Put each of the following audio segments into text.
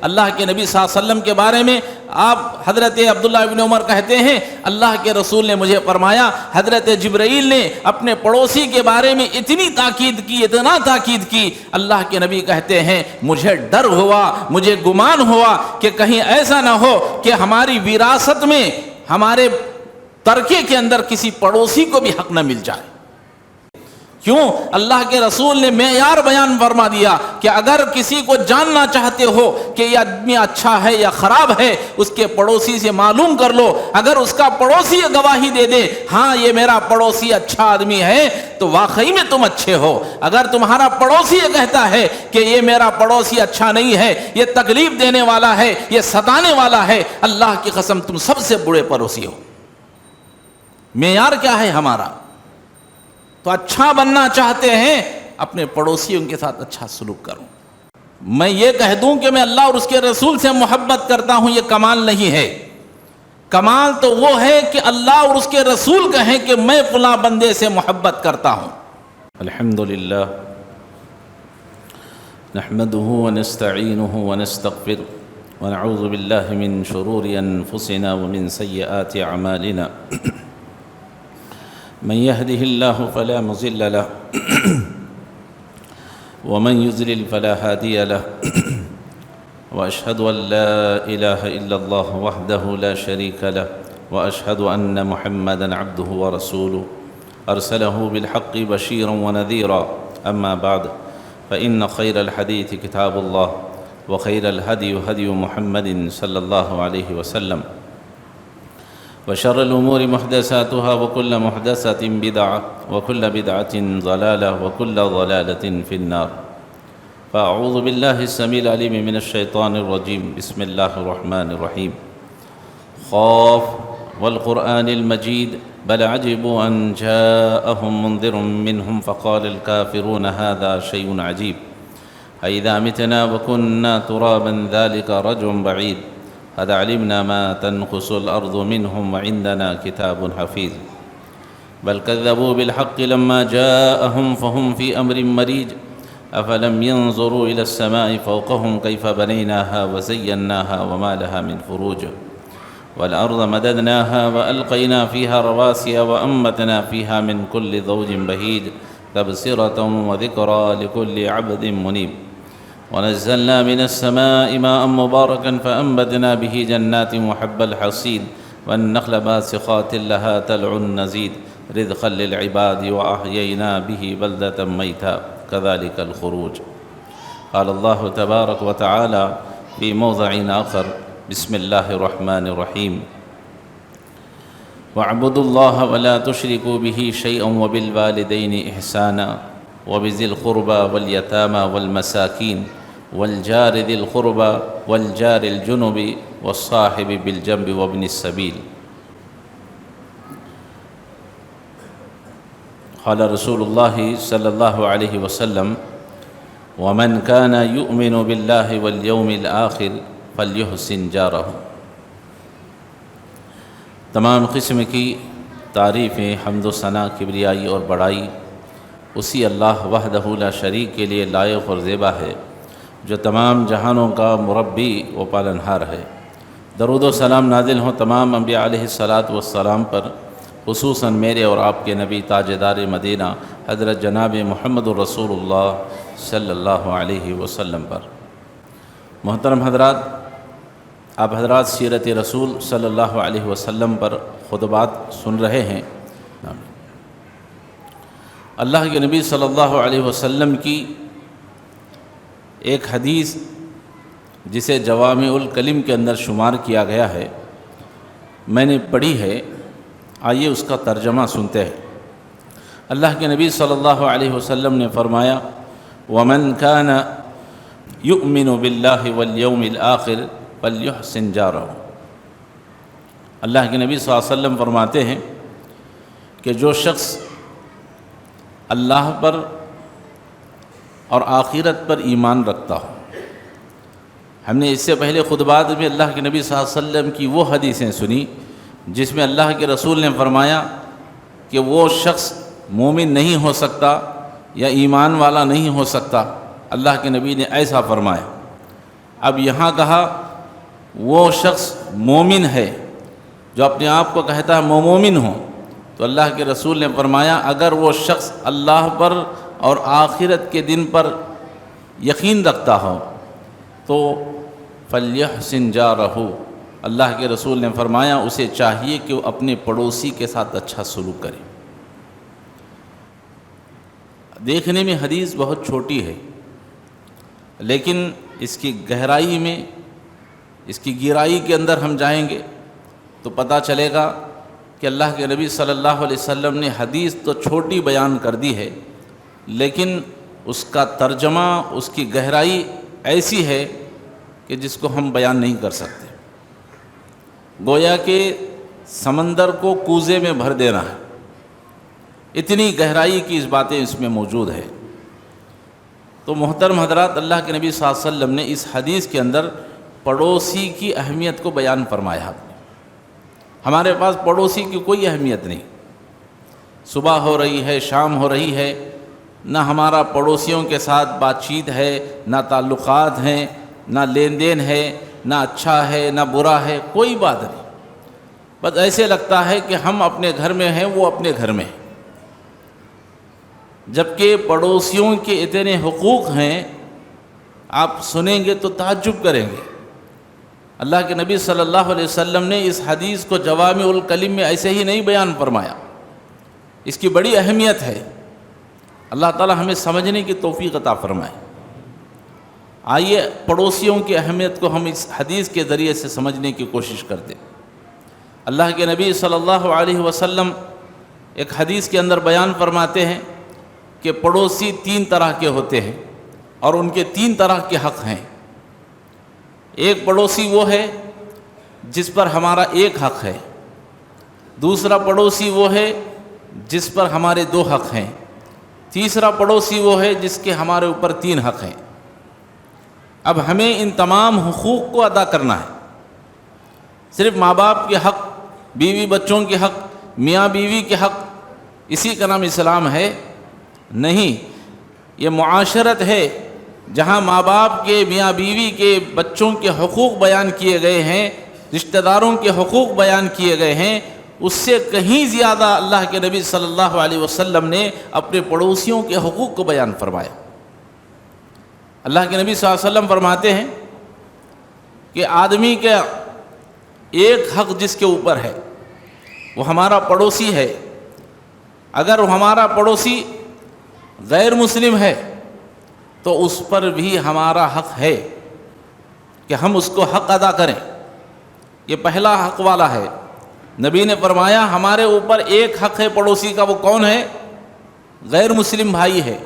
اللہ کے نبی صلی اللہ علیہ وسلم کے بارے میں آپ حضرت عبداللہ ابن عمر کہتے ہیں اللہ کے رسول نے مجھے فرمایا حضرت جبرائیل نے اپنے پڑوسی کے بارے میں اتنی تاکید کی، اتنا تاکید کی، اللہ کے نبی کہتے ہیں مجھے ڈر ہوا، مجھے گمان ہوا کہ کہیں ایسا نہ ہو کہ ہماری وراثت میں، ہمارے ترکے کے اندر کسی پڑوسی کو بھی حق نہ مل جائے۔ کیوں؟ اللہ کے رسول نے معیار بیان فرما دیا کہ اگر کسی کو جاننا چاہتے ہو کہ یہ آدمی اچھا ہے یا خراب ہے، اس کے پڑوسی سے معلوم کر لو۔ اگر اس کا پڑوسی گواہی دے دے ہاں یہ میرا پڑوسی اچھا آدمی ہے تو واقعی میں تم اچھے ہو۔ اگر تمہارا پڑوسی یہ کہتا ہے کہ یہ میرا پڑوسی اچھا نہیں ہے، یہ تکلیف دینے والا ہے، یہ ستانے والا ہے، اللہ کی قسم تم سب سے برے پڑوسی ہو۔ معیار کیا ہے ہمارا؟ تو اچھا بننا چاہتے ہیں اپنے پڑوسیوں کے ساتھ اچھا سلوک کرو۔ میں یہ کہہ دوں کہ میں اللہ اور اس کے رسول سے محبت کرتا ہوں، یہ کمال نہیں ہے۔ کمال تو وہ ہے کہ اللہ اور اس کے رسول کہیں کہ میں فلاں بندے سے محبت کرتا ہوں۔ الحمدللہ نحمده ونستعینه ونستغفره ونعوذ باللہ من شرور انفسنا ومن سیئات اعمالنا من يهده الله فلا مضل له ومن يضلل فلا هادي له وأشهد أن لا إله إلا الله وحده لا شريك له وأشهد أن محمدًا عبده ورسوله أرسله بالحق بشيرا ونذيرا أما بعد فإن خير الحديث كتاب الله وخير الهدي هدي محمد صلى الله عليه وسلم وشر الأمور محدثاتها وكل محدثة بدعة وكل بدعة ضلالة وكل ضلالة في النار فأعوذ بالله السميع العليم من الشيطان الرجيم بسم الله الرحمن الرحيم خاف والقرآن المجيد بل عجبوا أن جاءهم منذر منهم فقال الكافرون هذا شيء عجيب أإذا متنا وكنا ترابا ذلك رجع بعيد قد علمنا ما تنقص الأرض منهم وعندنا كتاب حفيظ بل كذبوا بالحق لما جاءهم فهم في أمر مريج أفلم ينظروا إلى السماء فوقهم كيف بنيناها وزيناها وما لها من فروج والأرض مددناها وألقينا فيها رواسي وأنبتنا فيها من كل زوج بهيج تبصرة وذكرى لكل عبد منيب ونزلنا من السماء ماء مباركا فأنبتنا به جنات وحب الحصيد والنخل باسقات لها طلع نضيد رزقا للعباد وأحيينا به بلدة ميتا كذلك الخروج قال الله تبارك وتعالى في موضع آخر بسم الله الرحمن الرحيم واعبدوا الله ولا تشركوا به شيئا وبالوالدين إحسانا وبذي القربى واليتامى والمساكين والجار ذي القربى والجار الجنب والصاحب بالجنب وابن السبيل قال رسول الله صلى الله عليه وسلم ومن كان يؤمن بالله واليوم الآخر فليحسن جاره۔ تمام قسم کی تعریفیں، حمد و ثنا، کبریائی اور بڑائی اسی اللہ وحدہ لا شریک کے لیے لائق اور زیبا ہے جو تمام جہانوں کا مربی و پالنہار ہے۔ درود و سلام نازل ہوں تمام انبیاء علیہ الصلاۃ والسلام پر، خصوصاً میرے اور آپ کے نبی تاجدار مدینہ حضرت جناب محمد الرسول اللہ صلی اللہ علیہ وسلم پر۔ محترم حضرات، آپ حضرات سیرت رسول صلی اللہ علیہ وسلم پر خطبات سن رہے ہیں۔ اللہ کے نبی صلی اللہ علیہ وسلم کی ایک حدیث جسے جوامع الکلم کے اندر شمار کیا گیا ہے، میں نے پڑھی ہے، آئیے اس کا ترجمہ سنتے ہیں۔ اللہ کے نبی صلی اللہ علیہ وسلم نے فرمایا وَمَنْ كَانَ يُؤْمِنُ بِاللَّهِ وَالْيَوْمِ الْآخِرِ فَلْيُحْسِنْ جَارَهُ۔ اللہ کے نبی صلی اللہ علیہ وسلم فرماتے ہیں کہ جو شخص اللہ پر اور آخرت پر ایمان رکھتا ہو، ہم نے اس سے پہلے خطبات میں اللہ کے نبی صلی اللہ علیہ وسلم کی وہ حدیثیں سنی جس میں اللہ کے رسول نے فرمایا کہ وہ شخص مومن نہیں ہو سکتا یا ایمان والا نہیں ہو سکتا۔ اللہ کے نبی نے ایسا فرمایا۔ اب یہاں کہا وہ شخص مومن ہے جو اپنے آپ کو کہتا ہے میں مومن ہوں، تو اللہ کے رسول نے فرمایا اگر وہ شخص اللہ پر اور آخرت کے دن پر یقین رکھتا ہو تو فلیحسن جارہ، اللہ کے رسول نے فرمایا اسے چاہیے کہ وہ اپنے پڑوسی کے ساتھ اچھا سلوک کرے۔ دیکھنے میں حدیث بہت چھوٹی ہے، لیکن اس کی گہرائی میں، اس کی گہرائی کے اندر ہم جائیں گے تو پتہ چلے گا کہ اللہ کے نبی صلی اللہ علیہ وسلم نے حدیث تو چھوٹی بیان کر دی ہے، لیکن اس کا ترجمہ، اس کی گہرائی ایسی ہے کہ جس کو ہم بیان نہیں کر سکتے۔ گویا کہ سمندر کو کوزے میں بھر دینا ہے، اتنی گہرائی کی اس باتیں اس میں موجود ہے۔ تو محترم حضرات، اللہ کے نبی صلی اللہ علیہ وسلم نے اس حدیث کے اندر پڑوسی کی اہمیت کو بیان فرمایا۔ ہمارے پاس پڑوسی کی کوئی اہمیت نہیں، صبح ہو رہی ہے، شام ہو رہی ہے، نہ ہمارا پڑوسیوں کے ساتھ بات چیت ہے، نہ تعلقات ہیں، نہ لین دین ہے، نہ اچھا ہے نہ برا ہے، کوئی بات نہیں۔ بس ایسے لگتا ہے کہ ہم اپنے گھر میں ہیں، وہ اپنے گھر میں ہیں، جبکہ پڑوسیوں کے اتنے حقوق ہیں، آپ سنیں گے تو تعجب کریں گے۔ اللہ کے نبی صلی اللہ علیہ وسلم نے اس حدیث کو جوامع الکلم میں ایسے ہی نہیں بیان فرمایا، اس کی بڑی اہمیت ہے۔ اللہ تعالی ہمیں سمجھنے کی توفیق عطا فرمائے۔ آئیے پڑوسیوں کی اہمیت کو ہم اس حدیث کے ذریعے سے سمجھنے کی کوشش کرتے ہیں۔ اللہ کے نبی صلی اللہ علیہ وسلم ایک حدیث کے اندر بیان فرماتے ہیں کہ پڑوسی تین طرح کے ہوتے ہیں اور ان کے تین طرح کے حق ہیں۔ ایک پڑوسی وہ ہے جس پر ہمارا ایک حق ہے، دوسرا پڑوسی وہ ہے جس پر ہمارے دو حق ہیں، تیسرا پڑوسی وہ ہے جس کے ہمارے اوپر تین حق ہیں۔ اب ہمیں ان تمام حقوق کو ادا کرنا ہے۔ صرف ماں باپ کے حق، بیوی بچوں کے حق، میاں بیوی کے حق، اسی کا نام اسلام ہے؟ نہیں، یہ معاشرت ہے جہاں ماں باپ کے، میاں بیوی کے، بچوں کے حقوق بیان کیے گئے ہیں، رشتہ داروں کے حقوق بیان کیے گئے ہیں۔ اس سے کہیں زیادہ اللہ کے نبی صلی اللہ علیہ وسلم نے اپنے پڑوسیوں کے حقوق کو بیان فرمایا۔ اللہ کے نبی صلی اللہ علیہ وسلم فرماتے ہیں کہ آدمی کا ایک حق جس کے اوپر ہے وہ ہمارا پڑوسی ہے۔ اگر ہمارا پڑوسی غیر مسلم ہے تو اس پر بھی ہمارا حق ہے کہ ہم اس کو حق ادا کریں۔ یہ پہلا حق والا ہے۔ نبی نے فرمایا ہمارے اوپر ایک حق ہے پڑوسی کا، وہ کون ہے؟ غیر مسلم بھائی ہے،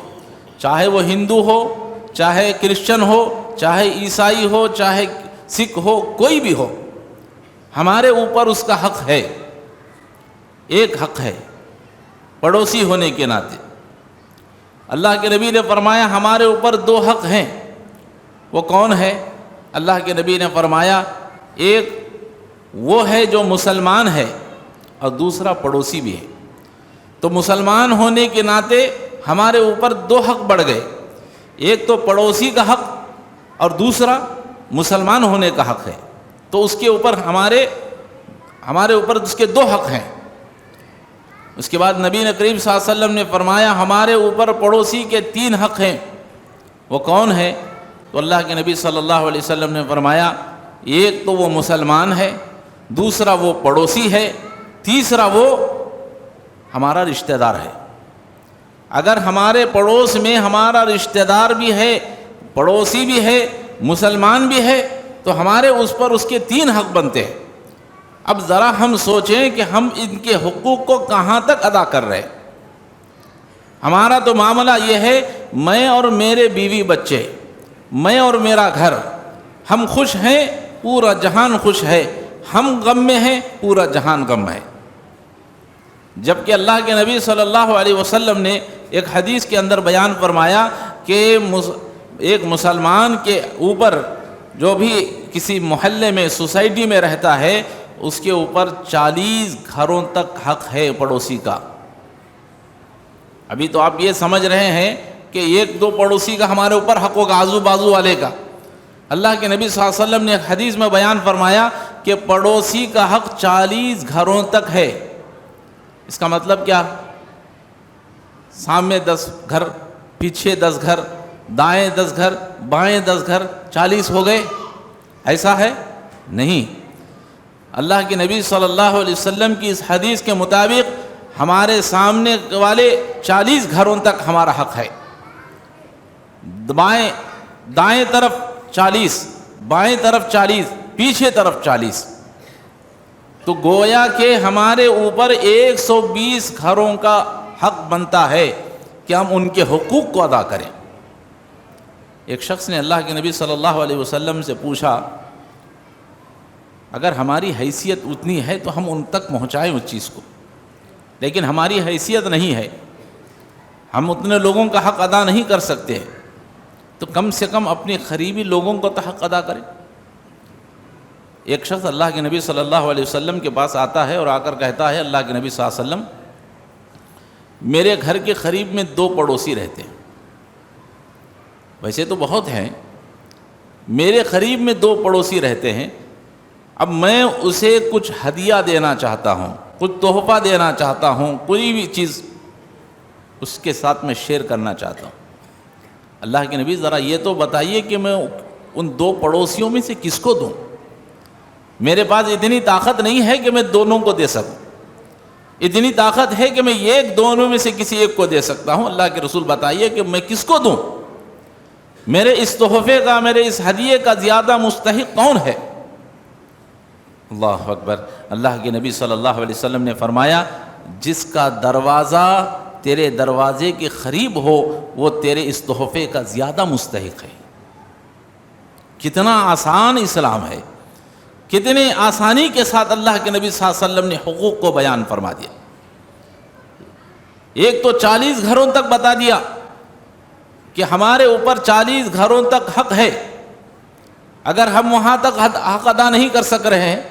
چاہے وہ ہندو ہو، چاہے کرسچن ہو، چاہے عیسائی ہو، چاہے سکھ ہو، کوئی بھی ہو، ہمارے اوپر اس کا حق ہے، ایک حق ہے پڑوسی ہونے کے ناطے۔ اللہ کے نبی نے فرمایا ہمارے اوپر دو حق ہیں، وہ کون ہے؟ اللہ کے نبی نے فرمایا ایک وہ ہے جو مسلمان ہے اور دوسرا پڑوسی بھی ہے۔ تو مسلمان ہونے کے ناطے ہمارے اوپر دو حق بڑھ گئے، ایک تو پڑوسی کا حق اور دوسرا مسلمان ہونے کا حق ہے۔ تو اس کے اوپر ہمارے اوپر اس کے دو حق ہیں۔ اس کے بعد نبی کریم صلی اللہ علیہ وسلم نے فرمایا ہمارے اوپر پڑوسی کے تین حق ہیں، وہ کون ہے؟ تو اللہ کے نبی صلی اللہ علیہ وسلم نے فرمایا ایک تو وہ مسلمان ہے، دوسرا وہ پڑوسی ہے، تیسرا وہ ہمارا رشتہ دار ہے۔ اگر ہمارے پڑوس میں ہمارا رشتہ دار بھی ہے، پڑوسی بھی ہے، مسلمان بھی ہے، تو ہمارے اس پر اس کے تین حق بنتے ہیں۔ اب ذرا ہم سوچیں کہ ہم ان کے حقوق کو کہاں تک ادا کر رہے ہیں۔ ہمارا تو معاملہ یہ ہے میں اور میرے بیوی بچے، میں اور میرا گھر، ہم خوش ہیں، پورا جہان خوش ہے، ہم غم میں ہیں، پورا جہان غم ہے۔ جبکہ اللہ کے نبی صلی اللہ علیہ وسلم نے ایک حدیث کے اندر بیان فرمایا کہ ایک مسلمان کے اوپر جو بھی کسی محلے میں، سوسائٹی میں رہتا ہے، اس کے اوپر 40 گھروں تک حق ہے پڑوسی کا۔ ابھی تو آپ یہ سمجھ رہے ہیں کہ ایک دو پڑوسی کا ہمارے اوپر حق ہوگا، آزو بازو والے کا، اللہ کے نبی صلی اللہ علیہ وسلم نے ایک حدیث میں بیان فرمایا کہ پڑوسی کا حق 40 گھروں تک ہے۔ اس کا مطلب کیا؟ سامنے 10 گھر، پیچھے 10 گھر، دائیں 10 گھر، بائیں 10 گھر، 40 ہو گئے؟ ایسا ہے نہیں۔ اللہ کے نبی صلی اللہ علیہ وسلم کی اس حدیث کے مطابق ہمارے سامنے والے 40 گھروں تک ہمارا حق ہے، دائیں طرف 40، بائیں طرف 40، پیچھے طرف 40، تو گویا کہ ہمارے اوپر 120 گھروں کا حق بنتا ہے کہ ہم ان کے حقوق کو ادا کریں۔ ایک شخص نے اللہ کے نبی صلی اللہ علیہ وسلم سے پوچھا، اگر ہماری حیثیت اتنی ہے تو ہم ان تک پہنچائیں اس چیز کو، لیکن ہماری حیثیت نہیں ہے، ہم اتنے لوگوں کا حق ادا نہیں کر سکتے، تو کم سے کم اپنے قریبی لوگوں کو تو حق ادا کریں۔ ایک شخص اللہ کے نبی صلی اللہ علیہ وسلم کے پاس آتا ہے اور آ کر کہتا ہے، اللہ کے نبی صلی اللہ علیہ وسلم، میرے گھر کے قریب میں 2 پڑوسی رہتے ہیں، ویسے تو بہت ہیں، میرے قریب میں 2 پڑوسی رہتے ہیں، اب میں اسے کچھ ہدیہ دینا چاہتا ہوں، کچھ تحفہ دینا چاہتا ہوں، کوئی بھی چیز اس کے ساتھ میں شیئر کرنا چاہتا ہوں۔ اللہ کے نبی ذرا یہ تو بتائیے کہ میں ان 2 پڑوسیوں میں سے کس کو دوں؟ میرے پاس اتنی طاقت نہیں ہے کہ میں دونوں کو دے سکوں، اتنی طاقت ہے کہ میں دونوں میں سے کسی ایک کو دے سکتا ہوں۔ اللہ کے رسول بتائیے کہ میں کس کو دوں؟ میرے اس تحفے کا، میرے اس ہدیے کا زیادہ مستحق کون ہے؟ اللہ اکبر۔ اللہ کے نبی صلی اللہ علیہ وسلم نے فرمایا، جس کا دروازہ تیرے دروازے کے قریب ہو وہ تیرے اس تحفے کا زیادہ مستحق ہے۔ کتنا آسان اسلام ہے، کتنے آسانی کے ساتھ اللہ کے نبی صلی اللہ علیہ وسلم نے حقوق کو بیان فرما دیا۔ ایک تو 40 گھروں تک بتا دیا کہ ہمارے اوپر 40 گھروں تک حق ہے، اگر ہم وہاں تک حق ادا نہیں کر سک رہے ہیں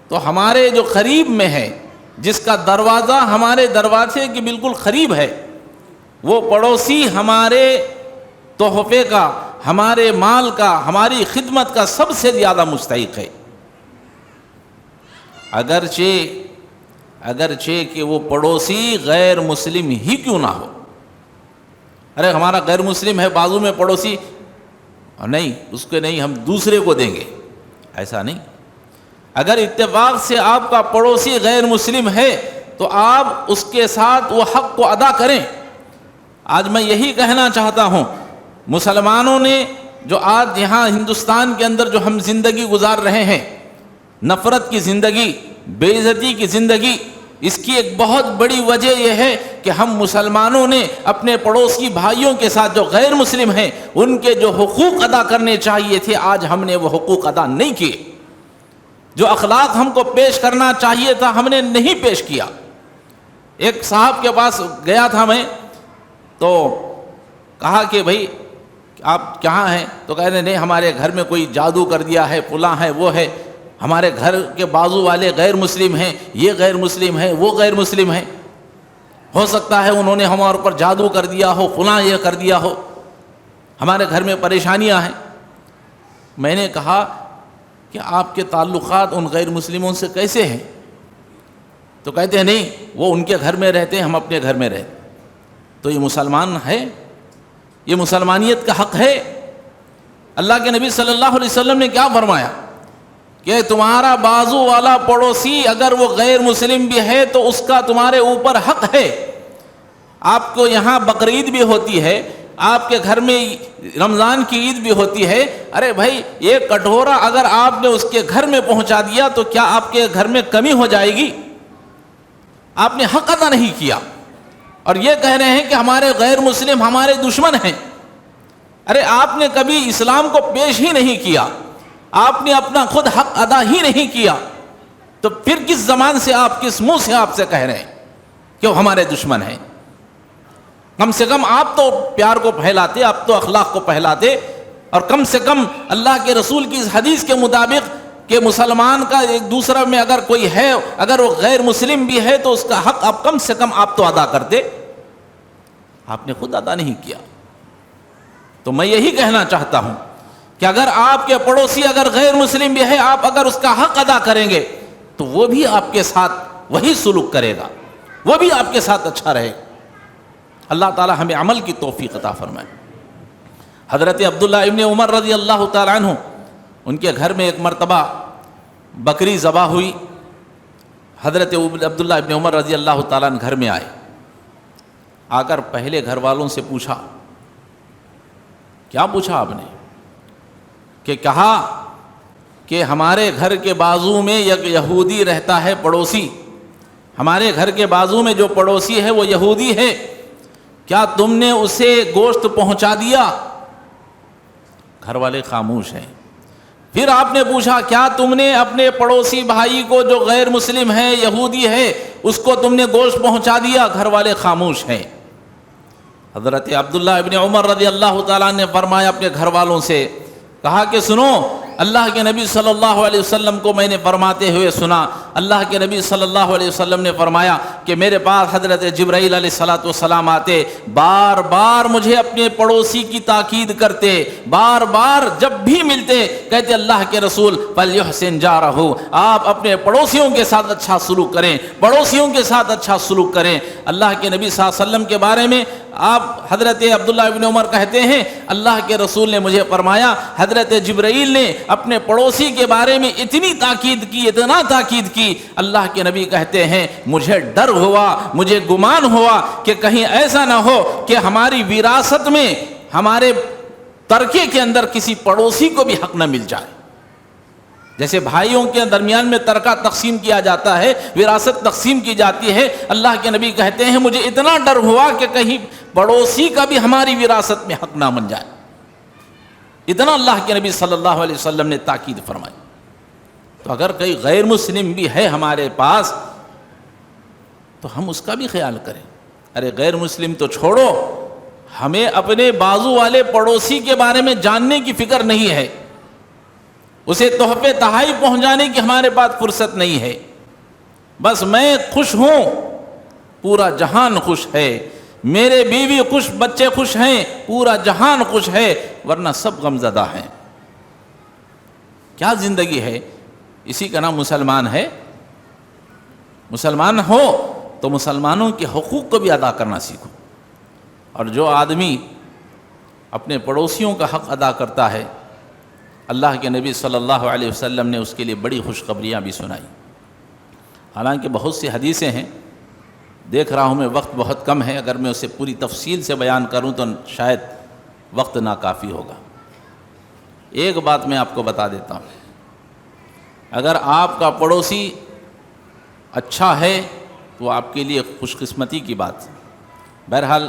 تو ہمارے جو قریب میں ہے، جس کا دروازہ ہمارے دروازے کے بالکل قریب ہے، وہ پڑوسی ہمارے تحفے کا، ہمارے مال کا، ہماری خدمت کا سب سے زیادہ مستحق ہے، اگرچہ کہ وہ پڑوسی غیر مسلم ہی کیوں نہ ہو۔ ارے ہمارا غیر مسلم ہے بازو میں پڑوسی، نہیں اس کو نہیں، ہم دوسرے کو دیں گے، ایسا نہیں۔ اگر اتفاق سے آپ کا پڑوسی غیر مسلم ہے تو آپ اس کے ساتھ وہ حق کو ادا کریں۔ آج میں یہی کہنا چاہتا ہوں، مسلمانوں نے جو آج یہاں ہندوستان کے اندر جو ہم زندگی گزار رہے ہیں، نفرت کی زندگی، بے عزتی کی زندگی، اس کی ایک بہت بڑی وجہ یہ ہے کہ ہم مسلمانوں نے اپنے پڑوسی بھائیوں کے ساتھ جو غیر مسلم ہیں ان کے جو حقوق ادا کرنے چاہیے تھے، آج ہم نے وہ حقوق ادا نہیں کیے۔ جو اخلاق ہم کو پیش کرنا چاہیے تھا ہم نے نہیں پیش کیا۔ ایک صاحب کے پاس گیا تھا میں، تو کہا کہ بھائی آپ کہاں ہیں؟ تو کہتے ہیں نہیں ہمارے گھر میں کوئی جادو کر دیا ہے، فلاں ہے، وہ ہے، ہمارے گھر کے بازو والے غیر مسلم ہیں، یہ غیر مسلم ہے، وہ غیر مسلم ہے، ہو سکتا ہے انہوں نے ہمارے اوپر جادو کر دیا ہو، فلاں یہ کر دیا ہو، ہمارے گھر میں پریشانیاں ہیں۔ میں نے کہا کہ آپ کے تعلقات ان غیر مسلموں سے کیسے ہیں؟ تو کہتے ہیں نہیں وہ ان کے گھر میں رہتے ہیں، ہم اپنے گھر میں رہتے۔ تو یہ مسلمان ہے؟ یہ مسلمانیت کا حق ہے؟ اللہ کے نبی صلی اللہ علیہ وسلم نے کیا فرمایا کہ تمہارا بازو والا پڑوسی اگر وہ غیر مسلم بھی ہے تو اس کا تمہارے اوپر حق ہے۔ آپ کو یہاں بقرعید بھی ہوتی ہے، آپ کے گھر میں رمضان کی عید بھی ہوتی ہے، ارے بھائی یہ کٹورا اگر آپ نے اس کے گھر میں پہنچا دیا تو کیا آپ کے گھر میں کمی ہو جائے گی؟ آپ نے حق ادا نہیں کیا، اور یہ کہہ رہے ہیں کہ ہمارے غیر مسلم ہمارے دشمن ہیں۔ ارے آپ نے کبھی اسلام کو پیش ہی نہیں کیا، آپ نے اپنا خود حق ادا ہی نہیں کیا، تو پھر کس زبان سے آپ، کس منہ سے آپ سے کہہ رہے ہیں کہ وہ ہمارے دشمن ہیں؟ کم سے کم آپ تو پیار کو پھیلاتے، آپ تو اخلاق کو پھیلاتے، اور کم سے کم اللہ کے رسول کی اس حدیث کے مطابق کہ مسلمان کا ایک دوسرا میں اگر کوئی ہے، اگر وہ غیر مسلم بھی ہے تو اس کا حق آپ کم سے کم آپ تو ادا کرتے، آپ نے خود ادا نہیں کیا۔ تو میں یہی کہنا چاہتا ہوں کہ اگر آپ کے پڑوسی اگر غیر مسلم بھی ہے، آپ اگر اس کا حق ادا کریں گے تو وہ بھی آپ کے ساتھ وہی سلوک کرے گا، وہ بھی آپ کے ساتھ اچھا رہے گا۔ اللہ تعالی ہمیں عمل کی توفیق عطا فرمائے۔ حضرت عبداللہ ابن عمر رضی اللہ تعالیٰ عنہ، ان کے گھر میں ایک مرتبہ بکری ذبح ہوئی۔ حضرت عبداللہ ابن عمر رضی اللہ تعالیٰ عنہ گھر میں آئے، آ کر پہلے گھر والوں سے پوچھا، کیا پوچھا آپ نے؟ کہ کہا کہ ہمارے گھر کے بازو میں ایک یہودی رہتا ہے پڑوسی، ہمارے گھر کے بازو میں جو پڑوسی ہے وہ یہودی ہے، کیا تم نے اسے گوشت پہنچا دیا؟ گھر والے خاموش ہیں۔ پھر آپ نے پوچھا، کیا تم نے اپنے پڑوسی بھائی کو جو غیر مسلم ہے، یہودی ہے، اس کو تم نے گوشت پہنچا دیا؟ گھر والے خاموش ہیں۔ حضرت عبداللہ ابن عمر رضی اللہ تعالیٰ نے فرمایا اپنے گھر والوں سے، کہا کہ سنو، اللہ کے نبی صلی اللہ علیہ وسلم کو میں نے فرماتے ہوئے سنا، اللہ کے نبی صلی اللہ علیہ وسلم نے فرمایا کہ میرے پاس حضرت جبرائیل علیہ الصلاۃ والسلام آتے، بار بار مجھے اپنے پڑوسی کی تاکید کرتے، بار بار جب بھی ملتے کہتے اللہ کے رسول فلیحسن جارہ، آپ اپنے پڑوسیوں کے ساتھ اچھا سلوک کریں، پڑوسیوں کے ساتھ اچھا سلوک کریں۔ اللہ کے نبی صلی اللہ علیہ وسلم کے بارے میں آپ حضرت عبداللہ ابن عمر کہتے ہیں، اللہ کے رسول نے مجھے فرمایا حضرت جبرائیل نے اپنے پڑوسی کے بارے میں اتنی تاکید کی، اتنا تاکید کی، اللہ کے نبی کہتے ہیں مجھے ڈر ہوا، مجھے گمان ہوا کہ کہیں ایسا نہ ہو کہ ہماری وراثت میں، ہمارے ترکے کے اندر کسی پڑوسی کو بھی حق نہ مل جائے۔ جیسے بھائیوں کے درمیان میں ترکہ تقسیم کیا جاتا ہے، وراثت تقسیم کی جاتی ہے، اللہ کے نبی کہتے ہیں مجھے اتنا ڈر ہوا کہ کہیں پڑوسی کا بھی ہماری وراثت میں حق نہ بن جائے، اتنا اللہ کے نبی صلی اللہ علیہ وسلم نے تاکید فرمائی۔ تو اگر کوئی غیر مسلم بھی ہے ہمارے پاس تو ہم اس کا بھی خیال کریں۔ ارے غیر مسلم تو چھوڑو، ہمیں اپنے بازو والے پڑوسی کے بارے میں جاننے کی فکر نہیں ہے، اسے تحفے تحائف پہنچانے کی ہمارے پاس فرصت نہیں ہے۔ بس میں خوش ہوں، پورا جہان خوش ہے، میرے بیوی خوش، بچے خوش ہیں، پورا جہان خوش ہے، ورنہ سب غمزدہ ہیں۔ کیا زندگی ہے؟ اسی کا نام مسلمان ہے۔ مسلمان ہو تو مسلمانوں کے حقوق کو بھی ادا کرنا سیکھو، اور جو آدمی اپنے پڑوسیوں کا حق ادا کرتا ہے، اللہ کے نبی صلی اللہ علیہ وسلم نے اس کے لیے بڑی خوشخبریاں بھی سنائی۔ حالانکہ بہت سی حدیثیں ہیں، دیکھ رہا ہوں میں وقت بہت کم ہے، اگر میں اسے پوری تفصیل سے بیان کروں تو شاید وقت ناکافی ہوگا۔ ایک بات میں آپ کو بتا دیتا ہوں، اگر آپ کا پڑوسی اچھا ہے تو آپ کے لیے خوش قسمتی کی بات ہے۔ بہرحال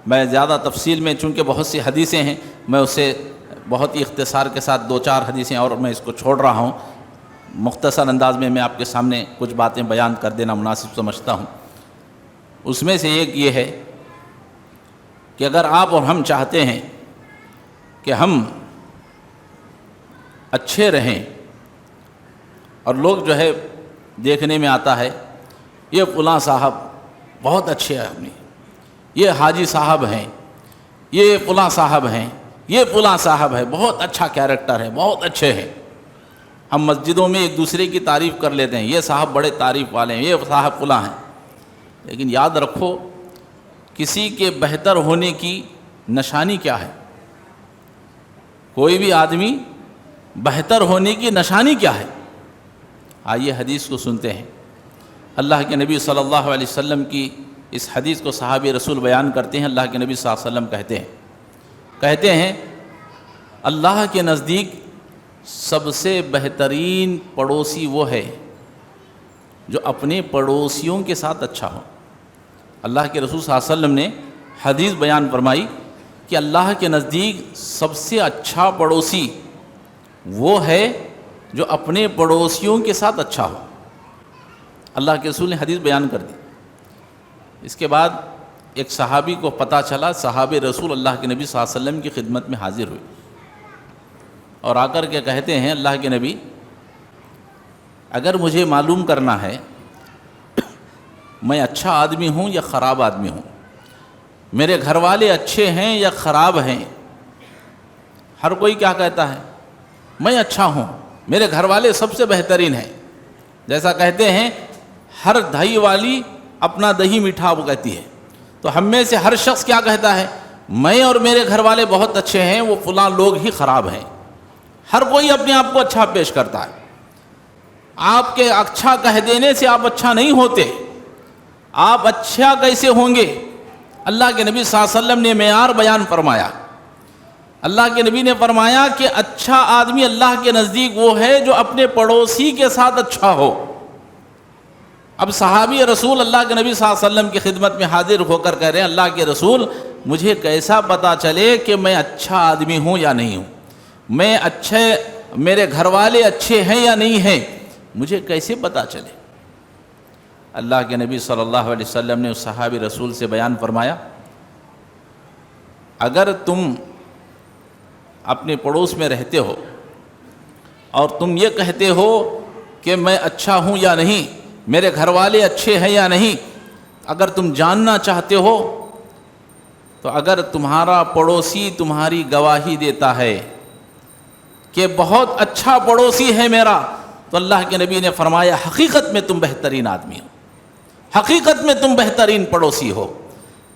میں زیادہ تفصیل میں، چونکہ بہت سی حدیثیں ہیں، میں اسے بہت ہی اختصار کے ساتھ 2-4 حدیثیں اور میں اس کو چھوڑ رہا ہوں، مختصر انداز میں آپ کے سامنے کچھ باتیں بیان کر دینا مناسب سمجھتا ہوں۔ اس میں سے ایک یہ ہے کہ اگر آپ اور ہم چاہتے ہیں کہ ہم اچھے رہیں، اور لوگ جو ہے دیکھنے میں آتا ہے یہ فلاں صاحب بہت اچھے آدمی، یہ حاجی صاحب ہیں، یہ فلاں صاحب ہیں، یہ فلاں صاحب ہے، بہت اچھا کیریکٹر ہے، بہت اچھے ہیں۔ ہم مسجدوں میں ایک دوسرے کی تعریف کر لیتے ہیں، یہ صاحب بڑے تعریف والے ہیں، یہ صاحب فلاں ہیں۔ لیکن یاد رکھو کسی کے بہتر ہونے کی نشانی کیا ہے؟ کوئی بھی آدمی بہتر ہونے کی نشانی کیا ہے؟ آئیے حدیث کو سنتے ہیں۔ اللہ کے نبی صلی اللہ علیہ وسلم کی اس حدیث کو صحابی رسول بیان کرتے ہیں۔ اللہ کے نبی صلی اللہ علیہ وسلم کہتے ہیں اللہ کے نزدیک سب سے بہترین پڑوسی وہ ہے جو اپنے پڑوسیوں کے ساتھ اچھا ہو۔ اللہ کے رسول صلی اللہ علیہ وسلم نے حدیث بیان فرمائی کہ اللہ کے نزدیک سب سے اچھا پڑوسی وہ ہے جو اپنے پڑوسیوں کے ساتھ اچھا ہو۔ اللہ کے رسول نے حدیث بیان کر دی۔ اس کے بعد ایک صحابی کو پتہ چلا، صحابی رسول اللہ کے نبی صلی اللہ علیہ وسلم کی خدمت میں حاضر ہوئے اور آ کر کے کہتے ہیں اللہ کے نبی، اگر مجھے معلوم کرنا ہے میں اچھا آدمی ہوں یا خراب آدمی ہوں، میرے گھر والے اچھے ہیں یا خراب ہیں، ہر کوئی کیا کہتا ہے؟ میں اچھا ہوں، میرے گھر والے سب سے بہترین ہیں. جیسا کہتے ہیں ہر دہی والی اپنا دہی میٹھا وہ کہتی ہے. تو ہم میں سے ہر شخص کیا کہتا ہے؟ میں اور میرے گھر والے بہت اچھے ہیں، وہ فلاں لوگ ہی خراب ہیں. ہر کوئی اپنے آپ کو اچھا پیش کرتا ہے. آپ کے اچھا کہہ دینے سے آپ اچھا نہیں ہوتے. آپ اچھا کیسے ہوں گے؟ اللہ کے نبی صلی اللہ علیہ وسلم نے معیار بیان فرمایا. اللہ کے نبی نے فرمایا کہ اچھا آدمی اللہ کے نزدیک وہ ہے جو اپنے پڑوسی کے ساتھ اچھا ہو. اب صحابی رسول اللہ کے نبی صلی اللہ علیہ وسلم کی خدمت میں حاضر ہو کر کہہ رہے ہیں اللہ کے رسول مجھے کیسا پتا چلے کہ میں اچھا آدمی ہوں یا نہیں ہوں؟ میں اچھے، میرے گھر والے اچھے ہیں یا نہیں ہیں، مجھے کیسے پتا چلے؟ اللہ کے نبی صلی اللہ علیہ وسلم نے اس صحابی رسول سے بیان فرمایا اگر تم اپنے پڑوس میں رہتے ہو اور تم یہ کہتے ہو کہ میں اچھا ہوں یا نہیں، میرے گھر والے اچھے ہیں یا نہیں، اگر تم جاننا چاہتے ہو تو اگر تمہارا پڑوسی تمہاری گواہی دیتا ہے کہ بہت اچھا پڑوسی ہے میرا، تو اللہ کے نبی نے فرمایا حقیقت میں تم بہترین آدمی ہو، حقیقت میں تم بہترین پڑوسی ہو،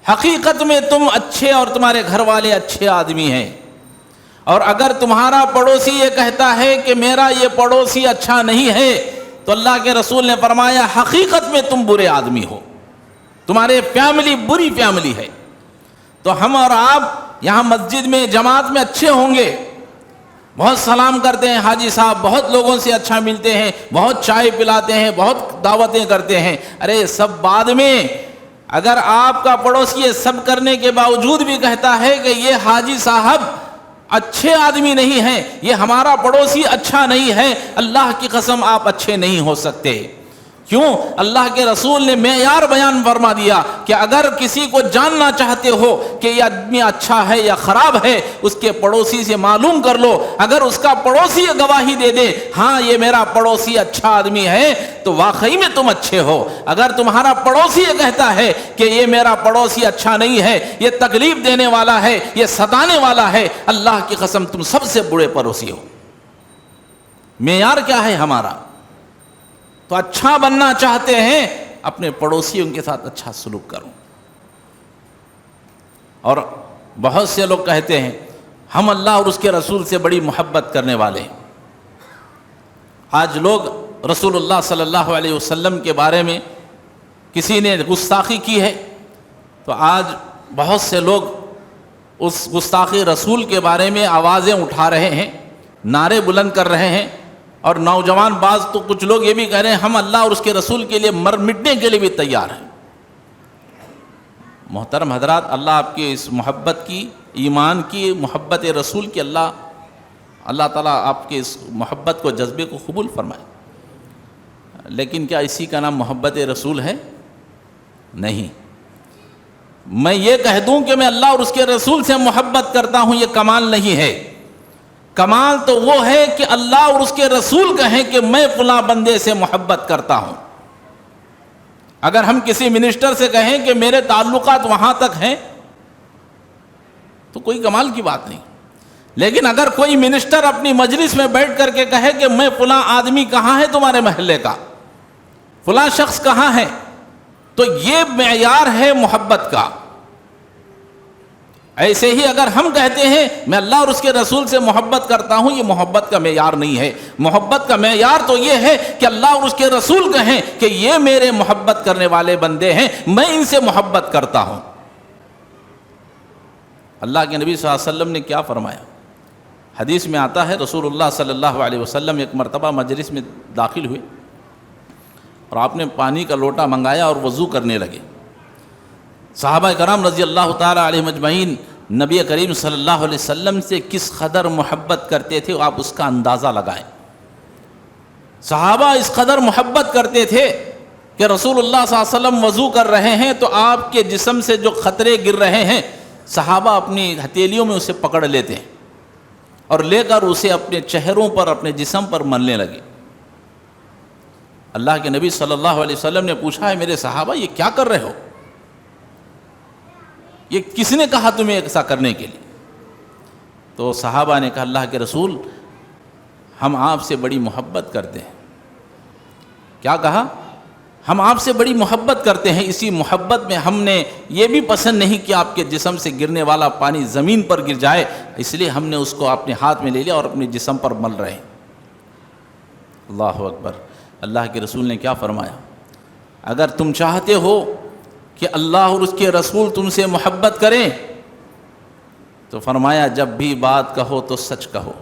حقیقت میں تم اچھے اور تمہارے گھر والے اچھے آدمی ہیں. اور اگر تمہارا پڑوسی یہ کہتا ہے کہ میرا یہ پڑوسی اچھا نہیں ہے، تو اللہ کے رسول نے فرمایا حقیقت میں تم برے آدمی ہو، تمہارے فیملی بری فیملی ہے. تو ہم اور آپ یہاں مسجد میں جماعت میں اچھے ہوں گے، بہت سلام کرتے ہیں حاجی صاحب، بہت لوگوں سے اچھا ملتے ہیں، بہت چائے پلاتے ہیں، بہت دعوتیں کرتے ہیں. ارے سب بعد میں اگر آپ کا پڑوسی یہ سب کرنے کے باوجود بھی کہتا ہے کہ یہ حاجی صاحب اچھے آدمی نہیں ہیں، یہ ہمارا پڑوسی اچھا نہیں ہے، اللہ کی قسم آپ اچھے نہیں ہو سکتے. کیوں؟ اللہ کے رسول نے معیار بیان فرما دیا کہ اگر کسی کو جاننا چاہتے ہو کہ یہ آدمی اچھا ہے یا خراب ہے، اس کے پڑوسی سے معلوم کر لو. اگر اس کا پڑوسی گواہی دے دے ہاں یہ میرا پڑوسی اچھا آدمی ہے، تو واقعی میں تم اچھے ہو. اگر تمہارا پڑوسی یہ کہتا ہے کہ یہ میرا پڑوسی اچھا نہیں ہے، یہ تکلیف دینے والا ہے، یہ ستانے والا ہے، اللہ کی قسم تم سب سے برے پڑوسی ہو. معیار کیا ہے ہمارا؟ تو اچھا بننا چاہتے ہیں اپنے پڑوسیوں کے ساتھ اچھا سلوک کرو. اور بہت سے لوگ کہتے ہیں ہم اللہ اور اس کے رسول سے بڑی محبت کرنے والے ہیں. آج لوگ رسول اللہ صلی اللہ علیہ وسلم کے بارے میں کسی نے گستاخی کی ہے تو آج بہت سے لوگ اس گستاخی رسول کے بارے میں آوازیں اٹھا رہے ہیں، نعرے بلند کر رہے ہیں. اور نوجوان بعض تو کچھ لوگ یہ بھی کہہ رہے ہیں ہم اللہ اور اس کے رسول کے لیے مٹنے کے لیے بھی تیار ہیں. محترم حضرات، اللہ آپ کی اس محبت کی، ایمان کی، محبت رسول کی، اللہ تعالیٰ آپ کے اس محبت کو، جذبے کو قبول فرمائے. لیکن کیا اسی کا نام محبت رسول ہے؟ نہیں. میں یہ کہہ دوں کہ میں اللہ اور اس کے رسول سے محبت کرتا ہوں، یہ کمال نہیں ہے. کمال تو وہ ہے کہ اللہ اور اس کے رسول کہیں کہ میں فلاں بندے سے محبت کرتا ہوں. اگر ہم کسی منسٹر سے کہیں کہ میرے تعلقات وہاں تک ہیں تو کوئی کمال کی بات نہیں. لیکن اگر کوئی منسٹر اپنی مجلس میں بیٹھ کر کے کہے کہ میں فلاں آدمی کہاں ہے تمہارے محلے کا، فلاں شخص کہاں ہے، تو یہ معیار ہے محبت کا. ایسے ہی اگر ہم کہتے ہیں میں اللہ اور اس کے رسول سے محبت کرتا ہوں، یہ محبت کا معیار نہیں ہے. محبت کا معیار تو یہ ہے کہ اللہ اور اس کے رسول کہیں کہ یہ میرے محبت کرنے والے بندے ہیں، میں ان سے محبت کرتا ہوں. اللہ کے نبی صلی اللہ علیہ وسلم نے کیا فرمایا؟ حدیث میں آتا ہے رسول اللہ صلی اللہ علیہ وسلم ایک مرتبہ مجلس میں داخل ہوئے اور آپ نے پانی کا لوٹا منگایا اور وضو کرنے لگے. صحابہ کرام رضی اللہ تعالیٰ علیہ مجمعین نبی کریم صلی اللہ علیہ وسلم سے کس قدر محبت کرتے تھے آپ اس کا اندازہ لگائیں. صحابہ اس قدر محبت کرتے تھے کہ رسول اللہ صلی اللہ علیہ وسلم وضو کر رہے ہیں تو آپ کے جسم سے جو قطرے گر رہے ہیں صحابہ اپنی ہتھیلیوں میں اسے پکڑ لیتے ہیں اور لے کر اسے اپنے چہروں پر، اپنے جسم پر ملنے لگے. اللہ کے نبی صلی اللہ علیہ وسلم نے پوچھا ہے میرے صحابہ یہ کیا کر رہے ہو؟ یہ کس نے کہا تمہیں ایسا کرنے کے لیے؟ تو صحابہ نے کہا اللہ کے رسول ہم آپ سے بڑی محبت کرتے ہیں. کیا کہا؟ ہم آپ سے بڑی محبت کرتے ہیں. اسی محبت میں ہم نے یہ بھی پسند نہیں کہ آپ کے جسم سے گرنے والا پانی زمین پر گر جائے، اس لیے ہم نے اس کو اپنے ہاتھ میں لے لیا اور اپنے جسم پر مل رہے ہیں. اللہ اکبر. اللہ کے رسول نے کیا فرمایا؟ اگر تم چاہتے ہو کہ اللہ اور اس کے رسول تم سے محبت کریں تو فرمایا جب بھی بات کہو تو سچ کہو.